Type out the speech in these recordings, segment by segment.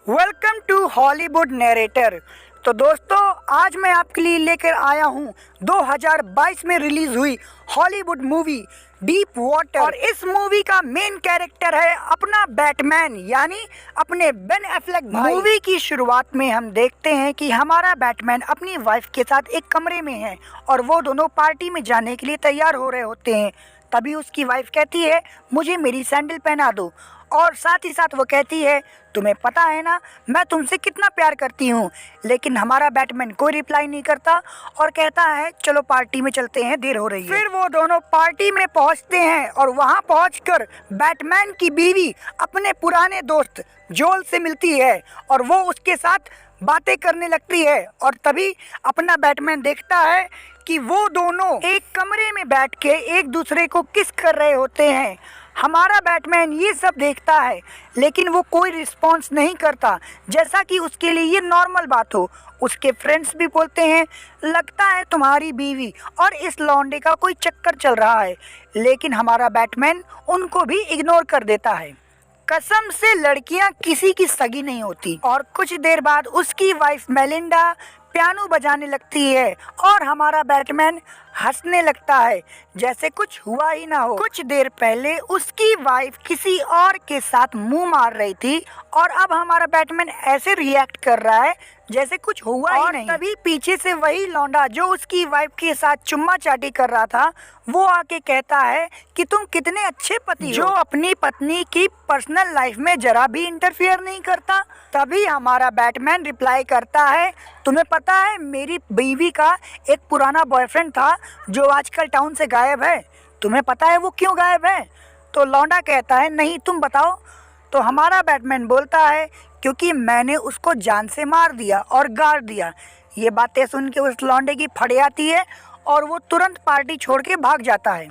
Welcome to Hollywood narrator. तो दोस्तों, आज मैं आपके लिए लेकर आया हूँ 2022 में रिलीज हुई हॉलीवुड मूवी डीप वाटर। और इस मूवी का मेन कैरेक्टर है अपना बैटमैन, यानी अपने बेन एफ्लेक भाई। मूवी की शुरुआत में हम देखते हैं कि हमारा बैटमैन अपनी वाइफ के साथ एक कमरे में है और वो दोनों पार्टी में जाने के लिए तैयार हो रहे होते हैं। तभी उसकी वाइफ कहती है, मुझे मेरी सैंडल पहना दो। और साथ ही साथ वो कहती है, तुम्हें पता है ना मैं तुमसे कितना प्यार करती हूँ। लेकिन हमारा बैटमैन कोई रिप्लाई नहीं करता और कहता है, चलो पार्टी में चलते हैं, देर हो रही है। फिर वो दोनों पार्टी में पहुँचते हैं और वहाँ पहुँचकर बैटमैन की बीवी अपने पुराने दोस्त जोल से मिलती है और वो उसके साथ बातें करने लगती है। और तभी अपना बैटमैन देखता है कि वो दोनों एक कमरे में बैठ के एक दूसरे को किस कर रहे होते हैं। हमारा बैटमैन ये सब देखता है लेकिन वो कोई रिस्पॉन्स नहीं करता, जैसा कि उसके लिए ये नॉर्मल बात हो। उसके फ्रेंड्स भी बोलते हैं, लगता है तुम्हारी बीवी और इस लौंडे का कोई चक्कर चल रहा है। लेकिन हमारा बैटमैन उनको भी इग्नोर कर देता है। कसम से लड़कियां किसी की सगी नहीं होती। और कुछ देर बाद उसकी वाइफ मेलिंडा पियानो बजाने लगती है और हमारा बैटमैन हंसने लगता है जैसे कुछ हुआ ही ना हो। कुछ देर पहले उसकी वाइफ किसी और के साथ मुंह मार रही थी और अब हमारा बैटमैन ऐसे रिएक्ट कर रहा है जैसे कुछ हुआ ही नहीं। तभी पीछे से वही लौंडा जो उसकी वाइफ के साथ चुम्मा चाटी कर रहा था, वो आके कहता है कि तुम कितने अच्छे पति हो, जो अपनी पत्नी की पर्सनल लाइफ में जरा भी इंटरफियर नहीं करता। तभी हमारा बैटमैन रिप्लाई करता है, तुम्हें पता है मेरी बीवी का एक पुराना बॉयफ्रेंड था जो आजकल टाउन से गायब है। तुम्हें पता है वो क्यों गायब है? तो लौंडा कहता है, नहीं तुम बताओ। तो हमारा बैटमैन बोलता है, क्योंकि मैंने उसको जान से मार दिया और गाड़ दिया। ये बातें सुन के उस लौंडे की फड़े आती है और वो तुरंत पार्टी छोड़ के भाग जाता है।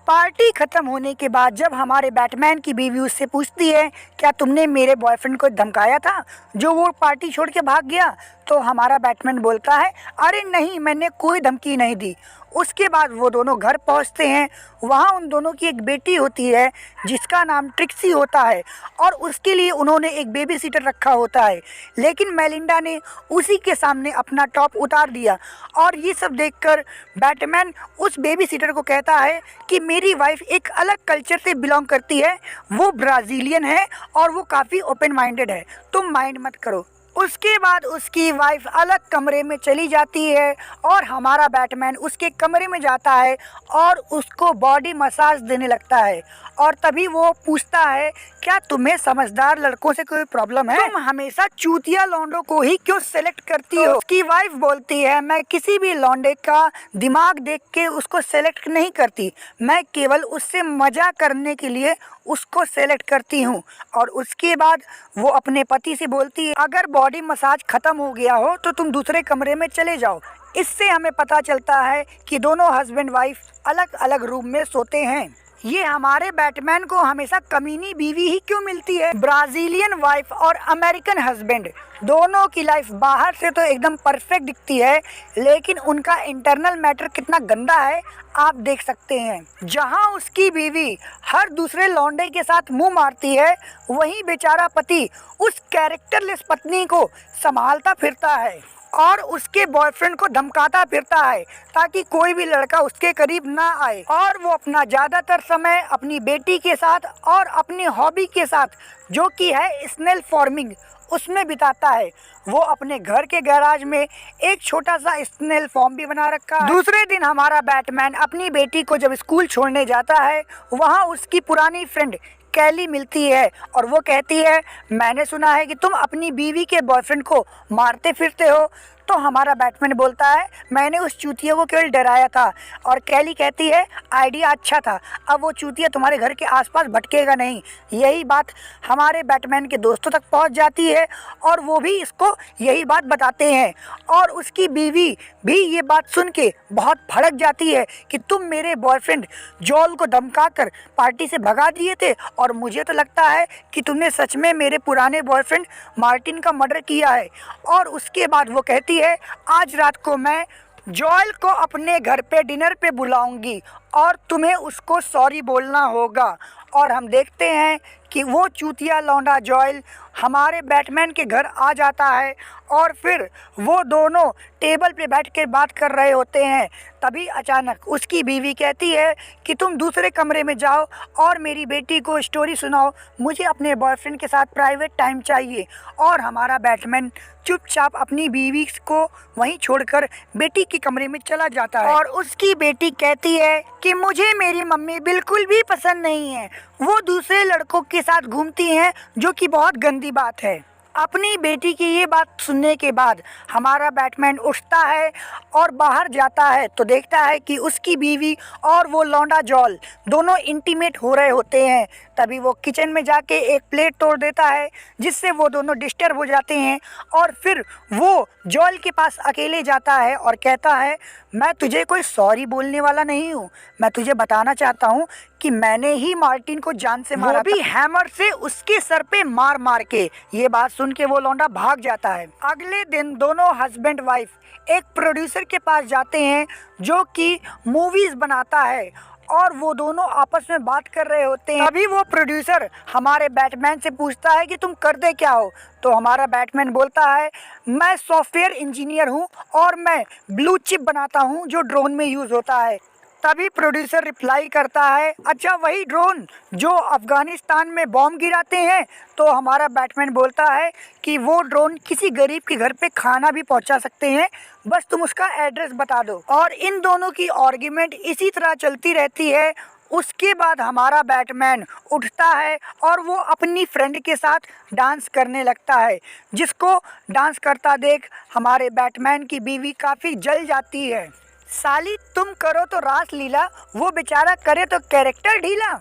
पार्टी खत्म होने के बाद जब हमारे बैटमैन की बीवी उससे पूछती है, क्या तुमने मेरे बॉयफ्रेंड को धमकाया था जो वो पार्टी छोड़ के भाग गया? तो हमारा बैटमैन बोलता है, अरे नहीं, मैंने कोई धमकी नहीं दी। उसके बाद वो दोनों घर पहुंचते हैं। वहाँ उन दोनों की एक बेटी होती है जिसका नाम ट्रिक्सी होता है और उसके लिए उन्होंने एक बेबी सीटर रखा होता है। लेकिन मेलिंडा ने उसी के सामने अपना टॉप उतार दिया और ये सब देखकर बैटमैन उस बेबी सीटर को कहता है कि मेरी वाइफ एक अलग कल्चर से बिलोंग करती है, वो ब्राज़ीलियन है और वो काफ़ी ओपन माइंडेड है, तुम माइंड मत करो। उसके बाद उसकी वाइफ अलग कमरे में चली जाती है और हमारा बैटमैन उसके कमरे में जाता है और उसको बॉडी मसाज देने लगता है। और तभी वो पूछता है, क्या तुम्हें समझदार लड़कों से कोई प्रॉब्लम है? तुम हमेशा चूतिया लौंडों को ही क्यों सेलेक्ट करती हो? उसकी वाइफ बोलती है, मैं किसी भी लौंडे का दिमाग देख के उसको सेलेक्ट नहीं करती, मैं केवल उससे मजा करने के लिए उसको सेलेक्ट करती हूँ। और उसके बाद वो अपने पति से बोलती है, अगर बॉडी मसाज ख़त्म हो गया हो तो तुम दूसरे कमरे में चले जाओ। इससे हमें पता चलता है कि दोनों हस्बैंड वाइफ अलग अलग रूम में सोते हैं। ये हमारे बैटमैन को हमेशा कमीनी बीवी ही क्यों मिलती है? ब्राज़ीलियन वाइफ और अमेरिकन हस्बैंड दोनों की लाइफ बाहर से तो एकदम परफेक्ट दिखती है, लेकिन उनका इंटरनल मैटर कितना गंदा है आप देख सकते हैं। जहां उसकी बीवी हर दूसरे लौंडे के साथ मुंह मारती है, वहीं बेचारा पति उस कैरेक्टरलेस पत्नी को संभालता फिरता है और उसके बॉयफ्रेंड को धमकाता फिरता है ताकि कोई भी लड़का उसके करीब ना आए। और वो अपना ज़्यादातर समय अपनी बेटी के साथ और अपनी हॉबी के साथ, जो कि है स्नेल फार्मिंग, उसमें बिताता है। वो अपने घर के गैराज में एक छोटा सा स्नेल फार्म भी बना रखा है। दूसरे दिन हमारा बैटमैन अपनी बेटी को जब स्कूल छोड़ने जाता है, वहाँ उसकी पुरानी फ्रेंड कैली मिलती है और वो कहती है, मैंने सुना है कि तुम अपनी बीवी के बॉयफ्रेंड को मारते फिरते हो। तो हमारा बैटमैन बोलता है, मैंने उस चूतिया को केवल डराया था। और कैली कहती है, आइडिया अच्छा था, अब वो चूतिया तुम्हारे घर के आसपास भटकेगा नहीं। यही बात हमारे बैटमैन के दोस्तों तक पहुंच जाती है और वो भी इसको यही बात बताते हैं। और उसकी बीवी भी ये बात सुन के बहुत भड़क जाती है कि तुम मेरे बॉयफ्रेंड जोल को धमका कर पार्टी से भगा दिए थे और मुझे तो लगता है कि तुमने सच में मेरे पुराने बॉयफ्रेंड मार्टिन का मर्डर किया है। और उसके बाद वो कहती है, आज रात को मैं जॉयल को अपने घर पे डिनर पे बुलाऊंगी और तुम्हें उसको सॉरी बोलना होगा। और हम देखते हैं कि वो चूतिया लौंडा जॉयल हमारे बैटमैन के घर आ जाता है और फिर वो दोनों टेबल पे बैठ के बात कर रहे होते हैं। तभी अचानक उसकी बीवी कहती है कि तुम दूसरे कमरे में जाओ और मेरी बेटी को स्टोरी सुनाओ, मुझे अपने बॉयफ्रेंड के साथ प्राइवेट टाइम चाहिए। और हमारा बैटमैन चुपचाप अपनी बीवी को वहीं छोड़कर बेटी के कमरे में चला जाता है और उसकी बेटी कहती है कि मुझे मेरी मम्मी बिल्कुल भी पसंद नहीं है, वो दूसरे लड़कों के साथ घूमती हैं, जो कि बहुत गंदी बात है। अपनी बेटी की ये बात सुनने के बाद हमारा बैटमैन उठता है और बाहर जाता है तो देखता है कि उसकी बीवी और वो लौंडा जॉल दोनों इंटीमेट हो रहे होते हैं। तभी वो किचन में जाके एक प्लेट तोड़ देता है, जिससे वो दोनों डिस्टर्ब हो जाते हैं और फिर वो जॉल के पास अकेले जाता है और कहता है, मैं तुझे कोई सॉरी बोलने वाला नहीं हूँ, मैं तुझे बताना चाहता हूँ कि मैंने ही मार्टिन को जान से मारा, वो भी हैमर से उसके सर पे मार मार के। ये बात सुन के वो लौंडा भाग जाता है। अगले दिन दोनों हस्बैंड वाइफ एक प्रोड्यूसर के पास जाते हैं जो कि मूवीज़ बनाता है और वो दोनों आपस में बात कर रहे होते हैं। अभी वो प्रोड्यूसर हमारे बैटमैन से पूछता है कि तुम करते क्या हो, तो हमारा बैटमैन बोलता है, मैं सॉफ्टवेयर इंजीनियर हूँ और मैं ब्लू चिप बनाता हूँ जो ड्रोन में यूज़ होता है। तभी प्रोड्यूसर रिप्लाई करता है, अच्छा वही ड्रोन जो अफ़गानिस्तान में बॉम्ब गिराते हैं। तो हमारा बैटमैन बोलता है कि वो ड्रोन किसी गरीब के घर पे खाना भी पहुंचा सकते हैं, बस तुम उसका एड्रेस बता दो। और इन दोनों की आर्ग्यूमेंट इसी तरह चलती रहती है। उसके बाद हमारा बैटमैन उठता है और वो अपनी फ्रेंड के साथ डांस करने लगता है, जिसको डांस करता देख हमारे बैटमैन की बीवी काफ़ी जल जाती है। साली तुम करो तो रास लीला, वो बेचारा करे तो कैरेक्टर ढीला।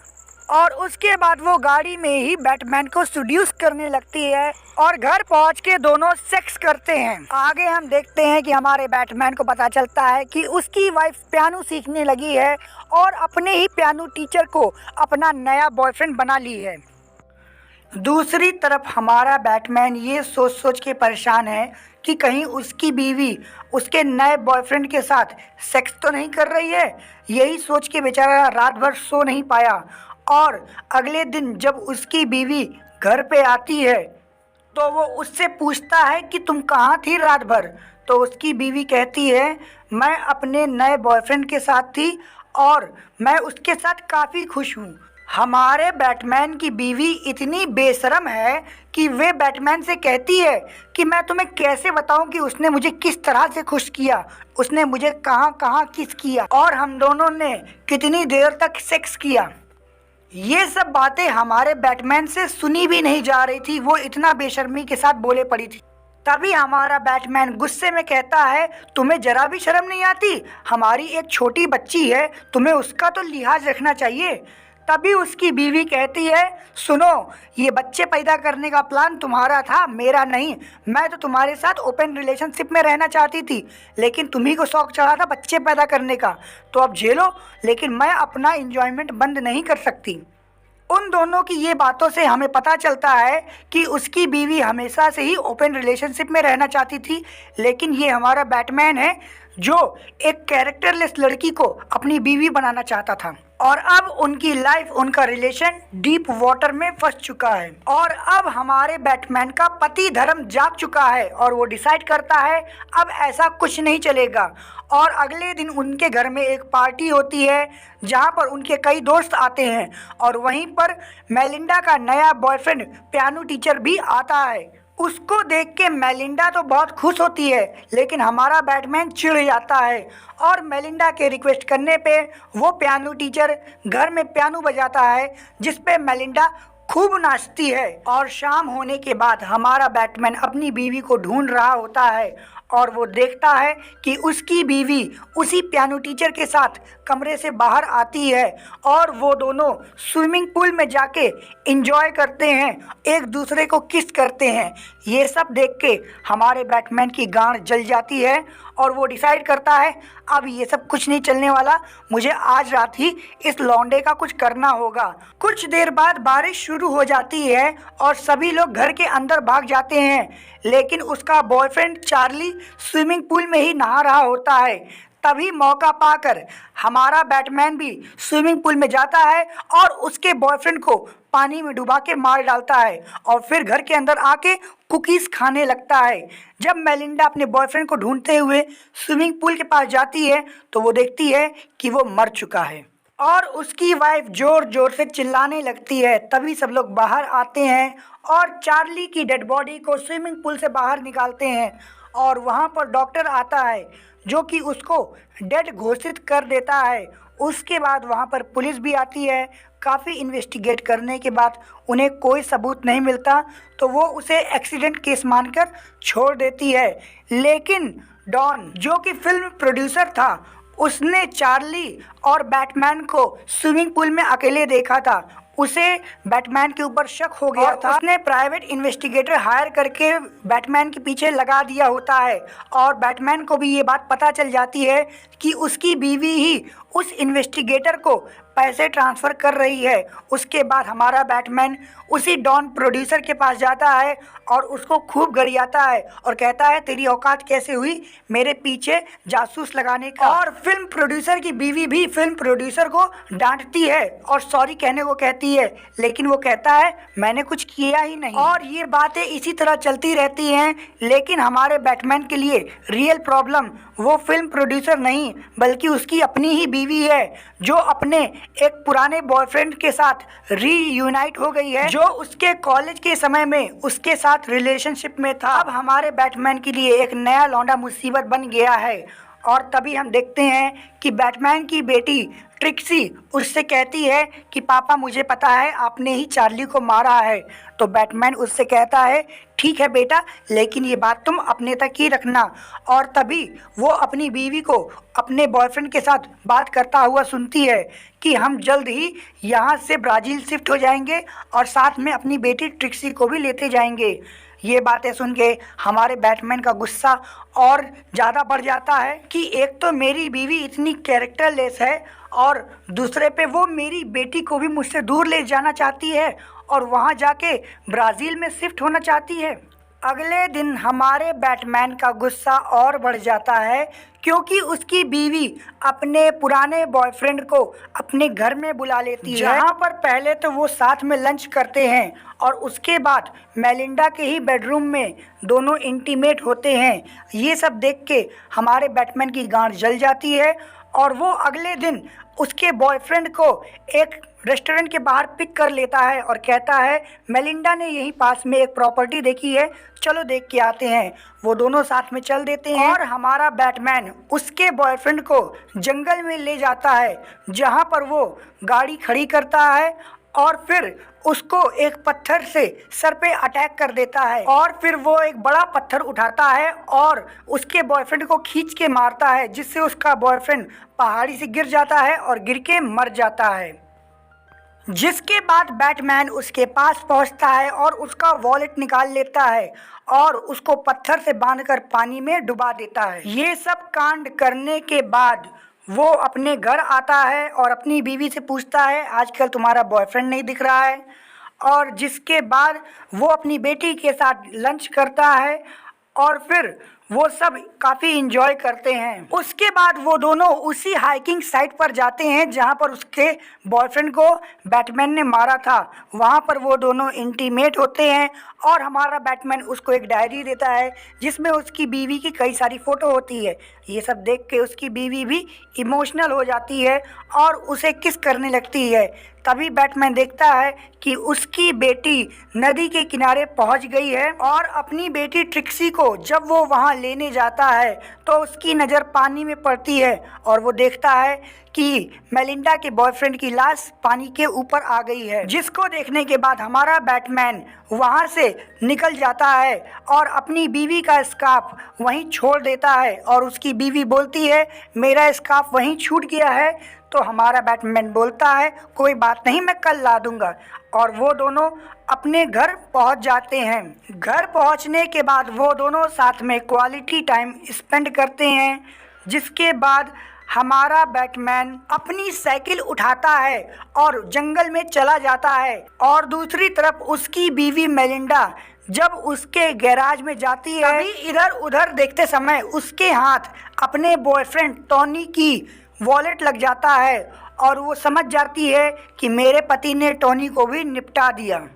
और उसके बाद वो गाड़ी में ही बैटमैन को सेड्यूस करने लगती है और घर पहुंच के दोनों सेक्स करते हैं। आगे हम देखते हैं कि हमारे बैटमैन को पता चलता है कि उसकी वाइफ पियानो सीखने लगी है और अपने ही पियानो टीचर को अपना नया बॉयफ्रेंड बना ली है। दूसरी तरफ हमारा बैटमैन ये सोच सोच के परेशान है कि कहीं उसकी बीवी उसके नए बॉयफ्रेंड के साथ सेक्स तो नहीं कर रही है। यही सोच के बेचारा रात भर सो नहीं पाया और अगले दिन जब उसकी बीवी घर पे आती है तो वो उससे पूछता है कि तुम कहाँ थी रात भर। तो उसकी बीवी कहती है, मैं अपने नए बॉयफ्रेंड के साथ थी और मैं उसके साथ काफ़ी खुश हूँ। हमारे बैटमैन की बीवी इतनी बेशरम है कि वे बैटमैन से कहती है कि मैं तुम्हें कैसे बताऊं कि उसने मुझे किस तरह से खुश किया, उसने मुझे कहाँ कहाँ किस किया और हम दोनों ने कितनी देर तक सेक्स किया। ये सब बातें हमारे बैटमैन से सुनी भी नहीं जा रही थी, वो इतना बेशर्मी के साथ बोले पड़ी थी। तभी हमारा बैटमैन गुस्से में कहता है, तुम्हें जरा भी शर्म नहीं आती, हमारी एक छोटी बच्ची है, तुम्हें उसका तो लिहाज रखना चाहिए। तभी उसकी बीवी कहती है, सुनो, ये बच्चे पैदा करने का प्लान तुम्हारा था, मेरा नहीं। मैं तो तुम्हारे साथ ओपन रिलेशनशिप में रहना चाहती थी, लेकिन तुम्ही को शौक चढ़ा था बच्चे पैदा करने का, तो अब झेलो, लेकिन मैं अपना एंजॉयमेंट बंद नहीं कर सकती। उन दोनों की ये बातों से हमें पता चलता है कि उसकी बीवी हमेशा से ही ओपन रिलेशनशिप में रहना चाहती थी, लेकिन ये हमारा बैटमैन है जो एक कैरेक्टरलेस लड़की को अपनी बीवी बनाना चाहता था। और अब उनकी लाइफ, उनका रिलेशन डीप वाटर में फंस चुका है और अब हमारे बैटमैन का पति धर्म जाग चुका है और वो डिसाइड करता है अब ऐसा कुछ नहीं चलेगा। और अगले दिन उनके घर में एक पार्टी होती है जहाँ पर उनके कई दोस्त आते हैं और वहीं पर मेलिंडा का नया बॉयफ्रेंड पियानो टीचर भी आता है। उसको देख के मेलिंडा तो बहुत खुश होती है, लेकिन हमारा बैटमैन चिढ़ जाता है और मेलिंडा के रिक्वेस्ट करने पे वो पियानो टीचर घर में पियानो बजाता है, जिस पे मेलिंडा खूब नाचती है। और शाम होने के बाद हमारा बैटमैन अपनी बीवी को ढूंढ रहा होता है और वो देखता है कि उसकी बीवी उसी पियानो टीचर के साथ कमरे से बाहर आती है और वो दोनों स्विमिंग पूल में जाके एंजॉय करते हैं, एक दूसरे को किस करते हैं। ये सब देख के हमारे बैटमैन की गांड जल जाती है और वो डिसाइड करता है अब ये सब कुछ नहीं चलने वाला, मुझे आज रात ही इस लौंडे का कुछ करना होगा। कुछ देर बाद बारिश शुरू हो जाती है और सभी लोग घर के अंदर भाग जाते हैं, लेकिन उसका बॉयफ्रेंड चार्ली स्विमिंग पूल में ही नहा रहा होता है। तभी मौका पाकर हमारा बैटमैन भी स्विमिंग पूल में जाता है और उसके बॉयफ्रेंड को पानी में डुबा के मार डालता है और फिर घर के अंदर आके कुकीज़ खाने लगता है। जब मेलिंडा अपने बॉयफ्रेंड को ढूंढते हुए स्विमिंग पूल के पास जाती है तो वो देखती है कि वो मर चुका है और उसकी वाइफ जोर जोर से चिल्लाने लगती है। तभी सब लोग बाहर आते हैं और चार्ली की डेड बॉडी को स्विमिंग पूल से बाहर निकालते हैं और वहाँ पर डॉक्टर आता है जो कि उसको डेड घोषित कर देता है। उसके बाद वहाँ पर पुलिस भी आती है। काफ़ी इन्वेस्टिगेट करने के बाद उन्हें कोई सबूत नहीं मिलता तो वो उसे एक्सीडेंट केस मानकर छोड़ देती है। लेकिन डॉन जो कि फिल्म प्रोड्यूसर था उसने चार्ली और बैटमैन को स्विमिंग पूल में अकेले देखा था। उसे बैटमैन के ऊपर शक हो गया था। उसने प्राइवेट इन्वेस्टिगेटर हायर करके बैटमैन के पीछे लगा दिया होता है और बैटमैन को भी ये बात पता चल जाती है कि उसकी बीवी ही उस इन्वेस्टिगेटर को पैसे ट्रांसफ़र कर रही है। उसके बाद हमारा बैटमैन उसी डॉन प्रोड्यूसर के पास जाता है और उसको खूब गरियाता है और कहता है तेरी औकात कैसे हुई मेरे पीछे जासूस लगाने का। और फिल्म प्रोड्यूसर की बीवी भी फिल्म प्रोड्यूसर को डांटती है और सॉरी कहने को कहती है, लेकिन वो कहता है मैंने कुछ किया ही नहीं। और ये बातें इसी तरह चलती रहती हैं। लेकिन हमारे बैटमैन के लिए रियल प्रॉब्लम वो फिल्म प्रोड्यूसर नहीं बल्कि उसकी अपनी ही बीवी है जो अपने एक पुराने बॉयफ्रेंड के साथ रीयूनाइट हो गई है, जो उसके कॉलेज के समय में उसके साथ रिलेशनशिप में था। अब हमारे बैटमैन के लिए एक नया लौंडा मुसीबत बन गया है और तभी हम देखते हैं कि बैटमैन की बेटी ट्रिक्सी उससे कहती है कि पापा मुझे पता है आपने ही चार्ली को मारा है। तो बैटमैन उससे कहता है ठीक है बेटा, लेकिन ये बात तुम अपने तक ही रखना। और तभी वो अपनी बीवी को अपने बॉयफ्रेंड के साथ बात करता हुआ सुनती है कि हम जल्द ही यहाँ से ब्राज़ील शिफ्ट हो जाएंगे और साथ में अपनी बेटी ट्रिक्सी को भी लेते जाएंगे। ये बातें सुन के हमारे बैटमैन का गुस्सा और ज़्यादा बढ़ जाता है कि एक तो मेरी बीवी इतनी कैरेक्टरलेस है और दूसरे पे वो मेरी बेटी को भी मुझसे दूर ले जाना चाहती है और वहाँ जाके ब्राज़ील में शिफ्ट होना चाहती है। अगले दिन हमारे बैटमैन का गुस्सा और बढ़ जाता है क्योंकि उसकी बीवी अपने पुराने बॉयफ्रेंड को अपने घर में बुला लेती है, जहाँ पर पहले तो वो साथ में लंच करते हैं और उसके बाद मेलिंडा के ही बेडरूम में दोनों इंटीमेट होते हैं। ये सब देख के हमारे बैटमैन की गांठ जल जाती है और वो अगले दिन उसके बॉयफ्रेंड को एक रेस्टोरेंट के बाहर पिक कर लेता है और कहता है मेलिंडा ने यहीं पास में एक प्रॉपर्टी देखी है, चलो देख के आते हैं। वो दोनों साथ में चल देते हैं और हमारा बैटमैन उसके बॉयफ्रेंड को जंगल में ले जाता है जहां पर वो गाड़ी खड़ी करता है और फिर उसको एक पत्थर से सर पे अटैक कर देता है और फिर वो एक बड़ा पत्थर उठाता है और उसके बॉयफ्रेंड को खींच के मारता है, जिससे उसका बॉयफ्रेंड पहाड़ी से गिर जाता है और गिर के मर जाता है। जिसके बाद बैटमैन उसके पास पहुंचता है और उसका वॉलेट निकाल लेता है और उसको पत्थर से बांधकर पानी में डुबा देता है। ये सब कांड करने के बाद वो अपने घर आता है और अपनी बीवी से पूछता है आजकल तुम्हारा बॉयफ्रेंड नहीं दिख रहा है, और जिसके बाद वो अपनी बेटी के साथ लंच करता है और फिर वो सब काफ़ी इंजॉय करते हैं। उसके बाद वो दोनों उसी हाइकिंग साइट पर जाते हैं जहां पर उसके बॉयफ्रेंड को बैटमैन ने मारा था। वहां पर वो दोनों इंटीमेट होते हैं और हमारा बैटमैन उसको एक डायरी देता है जिसमें उसकी बीवी की कई सारी फ़ोटो होती है। ये सब देख के उसकी बीवी भी इमोशनल हो जाती है और उसे किस करने लगती है। तभी बैटमैन देखता है कि उसकी बेटी नदी के किनारे पहुंच गई है और अपनी बेटी ट्रिक्सी को जब वो वहां लेने जाता है तो उसकी नज़र पानी में पड़ती है और वो देखता है कि मेलिंडा के बॉयफ्रेंड की लाश पानी के ऊपर आ गई है, जिसको देखने के बाद हमारा बैटमैन वहां से निकल जाता है और अपनी बीवी का स्कार्फ वहीं छोड़ देता है और उसकी बीवी बोलती है मेरा स्कार्फ वहीं छूट गया है। तो हमारा बैटमैन बोलता है कोई बात नहीं, मैं कल ला दूंगा। और वो दोनों अपने घर पहुंच जाते हैं। घर पहुंचने के बाद वो दोनों साथ में क्वालिटी टाइम स्पेंड करते हैं, जिसके बाद हमारा बैटमैन अपनी साइकिल उठाता है और जंगल में चला जाता है। और दूसरी तरफ उसकी बीवी मेलिंडा जब उसके गैराज में जाती है तभी इधर उधर देखते समय उसके हाथ अपने बॉयफ्रेंड टॉनी की वॉलेट लग जाता है और वो समझ जाती है कि मेरे पति ने टोनी को भी निपटा दिया।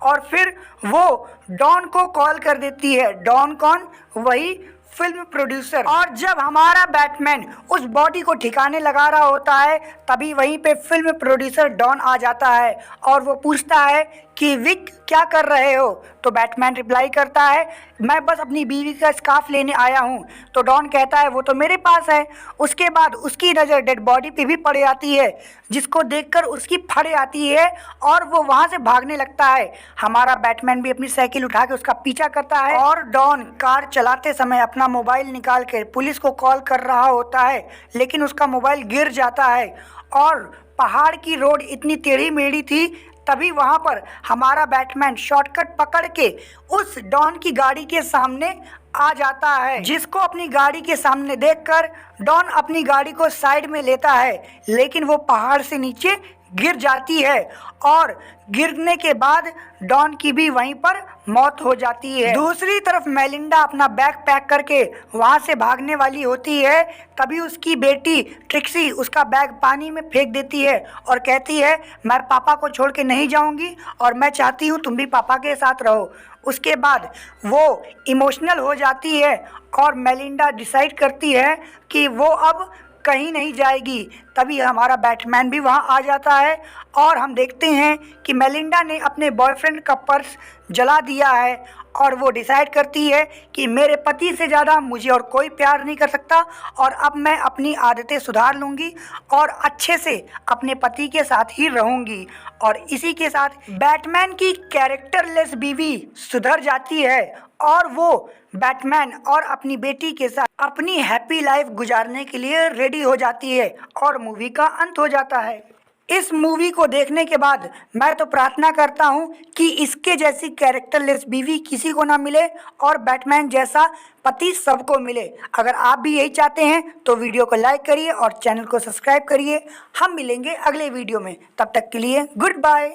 और फिर वो डॉन को कॉल कर देती है। डॉन कौन? वही फिल्म प्रोड्यूसर। और जब हमारा बैटमैन उस बॉडी को ठिकाने लगा रहा होता है तभी वहीं पे फिल्म प्रोड्यूसर डॉन आ जाता है और वो पूछता है कि विक क्या कर रहे हो? तो बैटमैन रिप्लाई करता है मैं बस अपनी बीवी का स्कार्फ लेने आया हूँ। तो डॉन कहता है वो तो मेरे पास है। उसके बाद उसकी नज़र डेड बॉडी पे भी पड़ जाती है जिसको देखकर उसकी फट जाती है और वो वहाँ से भागने लगता है। हमारा बैटमैन भी अपनी साइकिल उठा के उसका पीछा करता है और डॉन कार चलाते समय अपना मोबाइल निकाल कर पुलिस को कॉल कर रहा होता है, लेकिन उसका मोबाइल गिर जाता है और पहाड़ की रोड इतनी टेढ़ी मेढ़ी थी। तभी वहाँ पर हमारा बैटमैन शॉर्टकट पकड़ के उस डॉन की गाड़ी के सामने आ जाता है, जिसको अपनी गाड़ी के सामने देखकर डॉन अपनी गाड़ी को साइड में लेता है, लेकिन वो पहाड़ से नीचे गिर जाती है और गिरने के बाद डॉन की भी वहीं पर मौत हो जाती है। दूसरी तरफ मेलिंडा अपना बैग पैक करके वहाँ से भागने वाली होती है। तभी उसकी बेटी ट्रिक्सी उसका बैग पानी में फेंक देती है और कहती है मैं पापा को छोड़ के नहीं जाऊँगी और मैं चाहती हूँ तुम भी पापा के साथ रहो। उसके बाद वो इमोशनल हो जाती है और मेलिंडा डिसाइड करती है कि वो अब कहीं नहीं जाएगी। तभी हमारा बैटमैन भी वहाँ आ जाता है और हम देखते हैं कि मेलिंडा ने अपने बॉयफ्रेंड का पर्स जला दिया है और वो डिसाइड करती है कि मेरे पति से ज़्यादा मुझे और कोई प्यार नहीं कर सकता और अब मैं अपनी आदतें सुधार लूँगी और अच्छे से अपने पति के साथ ही रहूँगी। और इसी के साथ बैटमैन की कैरेक्टरलेस बीवी सुधर जाती है और वो बैटमैन और अपनी बेटी के साथ अपनी हैप्पी लाइफ गुजारने के लिए रेडी हो जाती है और मूवी का अंत हो जाता है। इस मूवी को देखने के बाद मैं तो प्रार्थना करता हूँ कि इसके जैसी कैरेक्टरलेस बीवी किसी को ना मिले और बैटमैन जैसा पति सबको मिले। अगर आप भी यही चाहते हैं तो वीडियो को लाइक करिए और चैनल को सब्सक्राइब करिए। हम मिलेंगे अगले वीडियो में, तब तक के लिए गुड बाय।